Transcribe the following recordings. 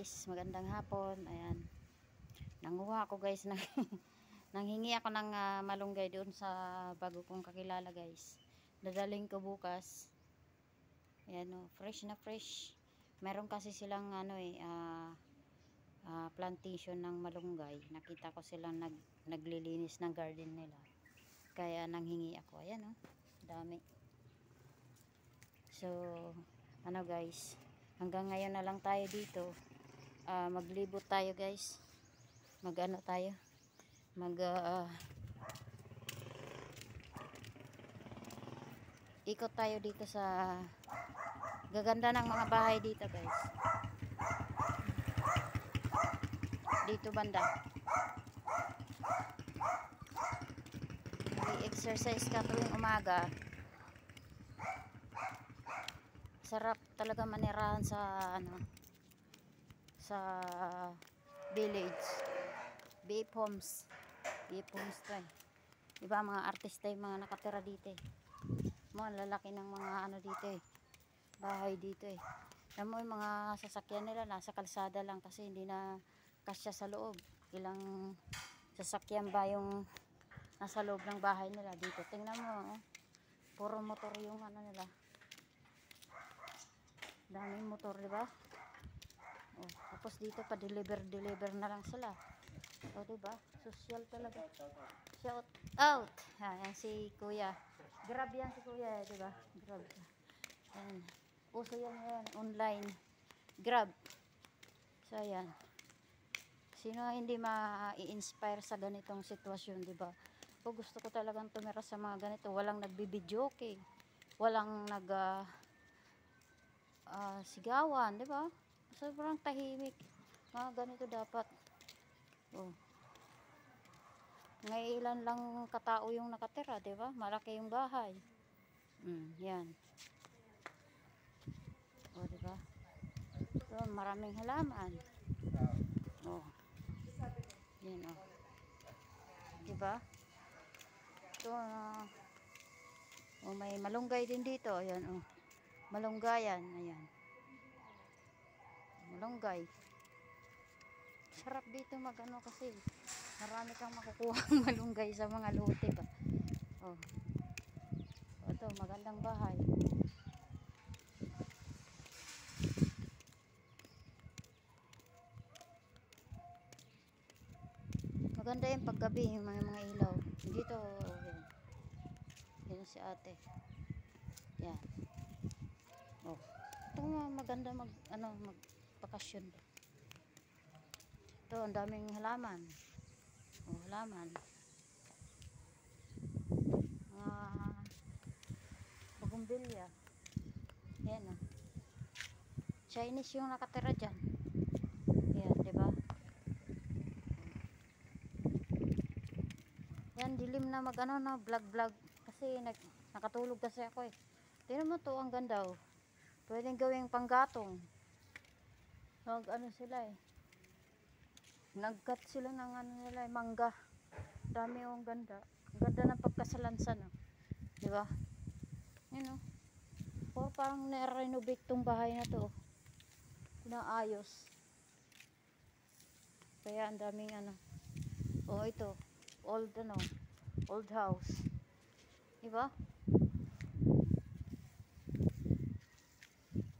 guys, magandang hapon. Ayan. Nanguha ako guys ng nanghingi ako ng malunggay doon sa bago kong kakilala guys. Dadaling ko bukas. Ayan oh, fresh na fresh. Meron kasi silang plantation ng malunggay. Nakita ko silang naglilinis ng garden nila. Kaya nanghingi ako. Ayan oh, dami. So, ano guys, hanggang ngayon na lang tayo dito. Maglibot tayo guys, magano tayo, ikot tayo dito sa gaganda ng mga bahay dito guys, dito banda. Mag-exercise ka tuwing umaga, sarap talaga manirahan sa sa village. BF Homes to eh. Diba mga artista yung mga nakatira dito eh. Mga lalaki ng mga dito eh, bahay dito eh. Alam mo yung mga sasakyan nila nasa kalsada lang kasi hindi na kasya sa loob. Ilang sasakyan ba yung nasa loob ng bahay nila dito. Tingnan mo oh. Puro motor yung nila, daming motor diba. Oh, tapos dito pa deliver na lang sila. Oh, diba? Social talaga. Shout out. Ayan si Kuya. Grab yan si Kuya, diba? Grab. Ayan. Uso yan online. Grab. So, ayan. Sino hindi ma-i-inspire sa ganitong sitwasyon, diba? O gusto ko talagang tumira sa mga ganito. Walang nagbibidyo, okay? Walang sigawan, diba? Sobrang tahimik. Mga ganito dapat. Oh. Ngayon lang katao yung nakatira, diba? Malaki yung bahay. Yan. Oh, diba? So, maraming halaman. Oh. Yan, oh. Diba? So, oh, may malunggay din dito. Ayan, oh. Malunggayan. Ayan. Malunggay. Sarap dito magano kasi marami kang makukuha malunggay sa mga lote ba. Oh. Ito, magandang bahay. Maganda yung paggabi, yung mga ilaw. Dito, yan. Yan si ate. Yan. Oh. Ito maganda magpakasyon. Ito, ang daming halaman. Oh, halaman. Bugumbilya. Yan oh. Chinese yung nakatira dyan. Yan, diba? Yan, dilim na vlog. Kasi nakatulog kasi ako eh. Tingnan mo to, ang ganda oh. Pwedeng gawing panggatong. Sila eh. Nag-cut sila ng nila, mangga. Dami yung ganda. Ang ganda ng pagkasalansan oh. Diba? Yun oh. O parang na-renovate tong bahay na to. Naayos. Kaya ang daming oh, ito. Old house. Diba?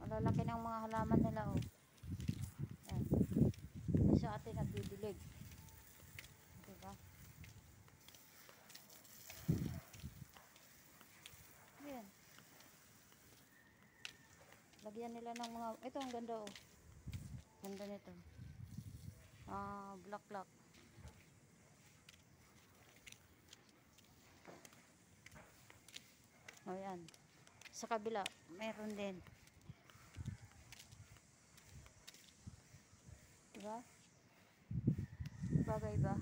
Malalaki ng mga halaman nila oh. Yan. Sa atin nagbibilig. Diba? Yan. Lagyan nila ng mga, ito ang ganda oh. Ganda nito. Black. O yan. Sa kabila, meron din. Diba? Bagay ba?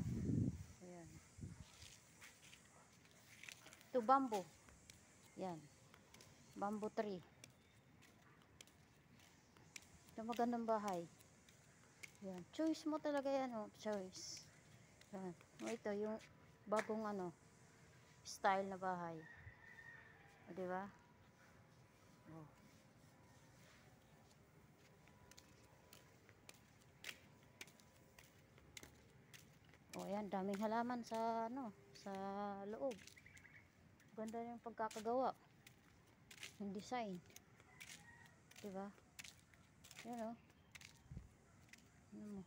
Ayan. Ito, bamboo. Yan. Bamboo tree. Ito magandang bahay. Yan. Choice mo talaga yan oh. Choice. Yan. O ito, yung bagong style na bahay. O, diba? Oh. O ayan, daming halaman sa ano, sa loob. Ganda yung pagkakagawa. Yung design. Diba? Yan o. Ano mo?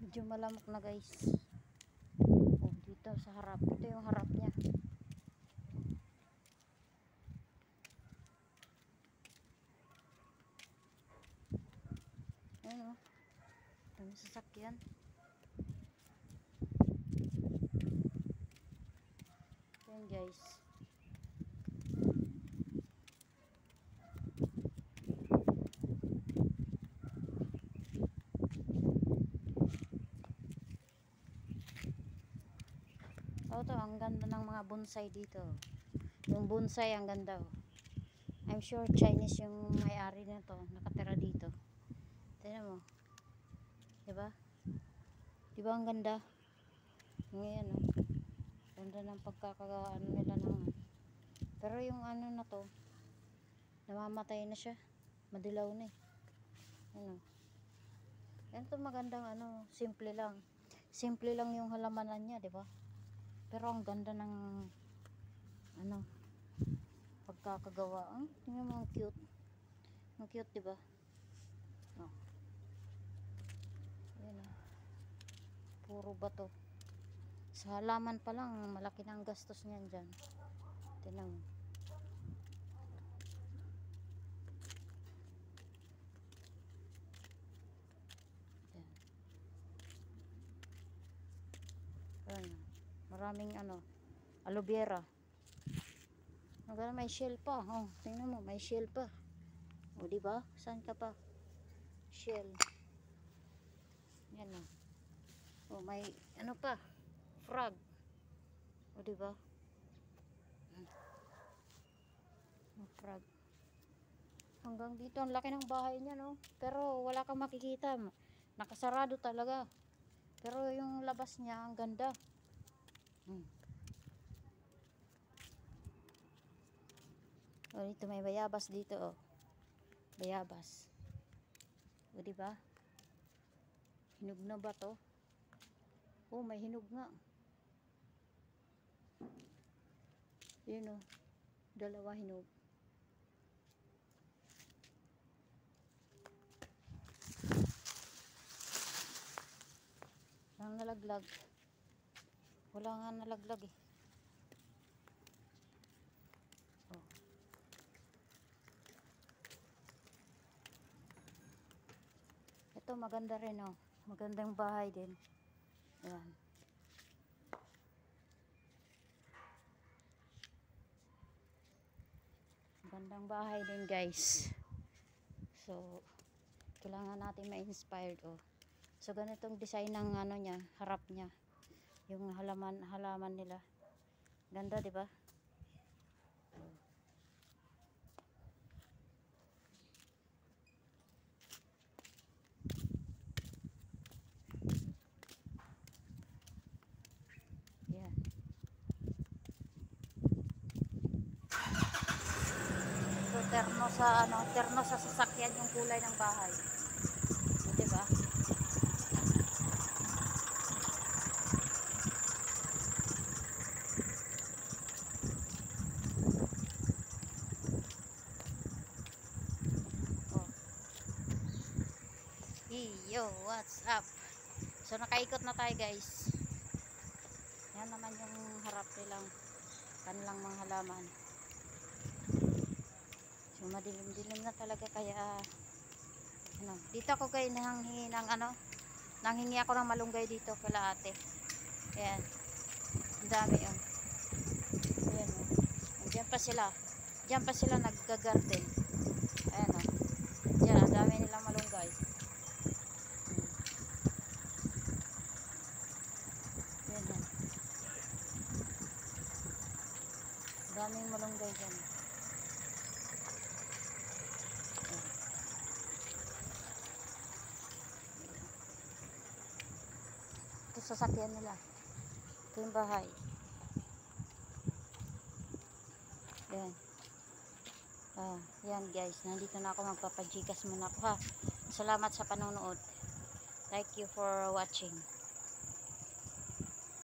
Medyo malamok na guys. O dito sa harap. Ito yung harap niya. Ayan o. Dami sasakyan. Ayan guys. O to, ang ganda ng mga bonsai dito. Yung bonsai ang ganda o. I'm sure Chinese yung may-ari nito, nakatira dito. Tingnan mo. Diba? Diba ang ganda? Ngayon o. Ganda ng pagkakagawa nila ng. Pero yung ano na to, namamatay na siya. Madilaw na eh. Ano? Yan to magandang ano, simple lang. Simple lang yung halamanan niya, diba? Pero ang ganda ng ano, pagkakagawa. Tingnan mo, ang cute. Ang cute, diba? Oh. Ayan o. Puro bato. Sa halaman pa lang, malaki na ang gastos niyan dyan. Tingnan mo. Ayan. Maraming ano, aloe vera. May shell pa. Oh, tingnan mo, may shell pa. O, diba? Saan ka pa? Shell. Yan o. Oh, may ano pa? Frog. O, diba? Frog. Hanggang dito, ang laki ng bahay niya, no? Pero wala kang makikita. Nakasarado talaga. Pero yung labas niya, ang ganda. O, dito may bayabas dito, oh. Bayabas. O, diba? Hinog na ba to? Oh, may hinog nga. Yun, oh. Dalawa hinog. Ang nalaglag. Wala nga nalaglag eh. Oh. Ito maganda rin oh. Magandang bahay din. Ayan. Magandang bahay din guys. So, kailangan natin ma-inspired oh. So ganitong design ng ano niya, harap niya. Yung halaman nila. Ganda, 'di ba? Yan. So terno sa sasakyan yung kulay ng bahay. So, 'di ba? Yo, what's up? So nakaikot na tayo guys. Yan naman yung harap nilang kanilang mga halaman. So madilim-dilim na talaga kaya ano, dito ako guys nanghingi ng ano, nanghingi ako ng malunggay dito kala ate. Ayan. Ang dami oh. Ayan oh. Diyan pa sila. Diyan pa sila nagga-garden. Ayan oh. Diyan, ang dami nilang malunggay. Daming malunggay dyan. Ito sasakyan nila. Ito yung bahay. Yan. Yan guys. Nandito na ako, magpapajikas muna ako ha. Salamat sa panonood. Thank you for watching.